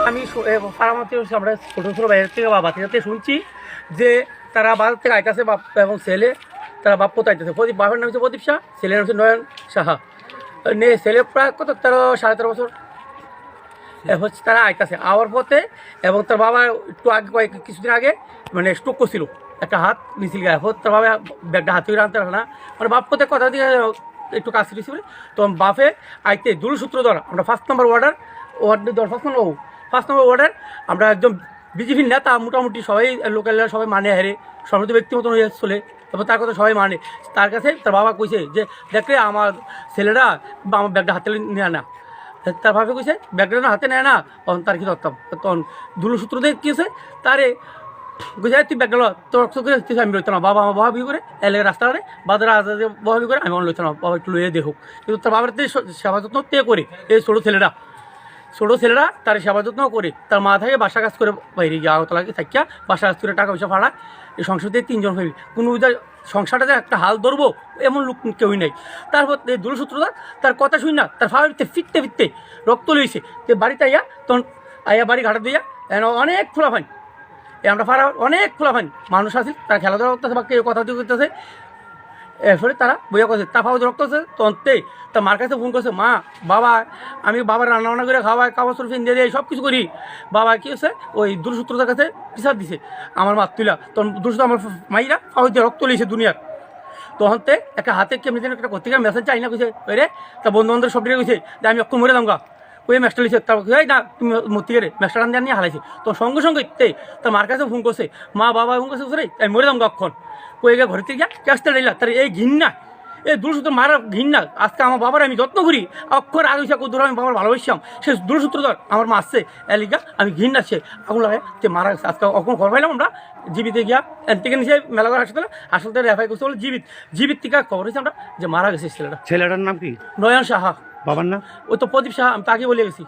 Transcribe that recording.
আমি ফার্মাতে আমরা ছোটো ছোটো বাইরের থেকে বা বাচ্চাতে শুনছি যে তারা বাজার থেকে আইতেছে বাপ এবং ছেলে, তারা বাপ পোতা আইতেছে। বাপের নাম হচ্ছে প্রদীপ শাহ, ছেলের নাম হচ্ছে নয়ন সাহা। ছেলে প্রায় কত 13-13.5 বছর হচ্ছে তারা আইতেছে আওয়ার পথে। এবং তার বাবা একটু আগে কিছুদিন আগে মানে স্ট্রোক করছিল, একটা হাত মিছিল গায়ে হোক, তার বাবা ব্যাগটা হাতে আনতে পারে না, মানে বাপ পথে কথা দিয়ে একটু কাজ দিয়েছি বলে। তো বাপে আইতে দূরসূত্র ধরা আমরা 1 নম্বর ওয়ার্ড 1 নম্বর ওয়ার্ডের আমরা একদম বিজেপির নেতা, মোটামুটি সবাই লোকালরা সবাই মানে হেরে সমৃদ্ধ ব্যক্তি মতন হয়ে চলে। তারপর তার কথা সবাই মানে, তার কাছে তার বাবা কইছে যে দেখলে আমার ছেলেরা বা আমার ব্যাগটা হাতে নেয় না। তার ভাবে কইছে ব্যাগটা হাতে নেয় না, তখন তার কি ধরতাম। তখন দূরসূত্র দিয়ে কী হয়েছে তারে বুঝে তুই ব্যাগ গেল তোর করে আমি লইতাম না। বাবা আমার বহাবি করে এলাকায় রাস্তাঘাটে বাজারে বহাবি করে আমি লইতাম না, বাবা একটু লইয়ে দেখুক। কিন্তু তার বাবার সেবা যত্ন তে করে এই ছোটো ছেলেরা তার সেবা যত্ন করে তার মা থাকে বাসা কাজ করে বাইরে গিয়ে আগতলাকে থাকিয়া বাসা কাজ করে টাকা পয়সা ভাড়ায়। এই সংসার দিয়ে 3 জন ফ্যামিলি, কোনো সংসারটা যে একটা হাল ধরবো এমন লোক কেউই নেই। তারপর এই দূরসূত্রতা তার কথা শুনি না, তার ফাড়াতে ফিরতে রক্ত লইছে। তো বাড়িতে আইয়া তখন বাড়ি ঘাটা দিয়া অনেক খোলা ফাইন, আমরা ফাড়া অনেক খোলা ফাইন মানুষ আছে, তারা খেলাধুলা করতেছে বা কেউ কথা দিয়ে করতেছে। এরপরে তারা বইয়া করছে, তার ফাওয়া রক্ত আছে তন্তেই তার মার কাছে ফোন করছে, মা বাবা আমি বাবার রান্নাবান্না করে খাওয়াই কাপড় চোপড় ফিন দিয়ে সব কিছু করি। বাবা কী হচ্ছে ওই দূরসূত্রতার কাছে পিসার দিছে আমার মাত তুলা। তখন দূরসূত্র আমার মাইরা ফাওয়া দিয়ে রক্ত লিয়েছে দুনিয়ার। তখনতে একটা হাতে কেমনি যেন একটা করতে গিয়ে মেসেজ চাই না কইছে ওই রে তার বন্ধু বান্ধব সব দিকে কইছে যে আমি অক্ষণ মরে দামগা। ওই ম্যাচটা লিখছে তার না তুমি মূর্তি করে ম্যাচটা রান নিয়ে হারাইছে। তো সঙ্গে সঙ্গে তার মার কাছে ফোন করছে, মা বাবা ফোন করছে রে আমি মরে দামগা অক্ষণ। কই গিয়ে ঘরের থেকে গিয়া ক্যাশটা নিলা তার এই ঘিন্না, এই দূরসূত্র মারা ঘিন্না। আজকে আমার বাবার আমি যত্ন করি অক্ষর আগে ধর আমি বাবার ভালোবাসতাম, সে দূরসূত্র ধর আমার মা আসছে এলিকা আমি ঘিন্না সে আগুন লাগায় যে মারা গেছে। আজকে অক্ষণ খবর পাইলাম আমরা জীবিতে গিয়া থেকে নিচে মেলাঘর হাসপাতালে রেফাই করতে বলে জীবিত থেকে খবর হয়েছে আমরা যে মারা গেছে ছেলেটার নাম কি? নয়ন সাহা। বাবার নাম? ওই তো প্রদীপ সাহা, আমি তাকে বলে গেছি।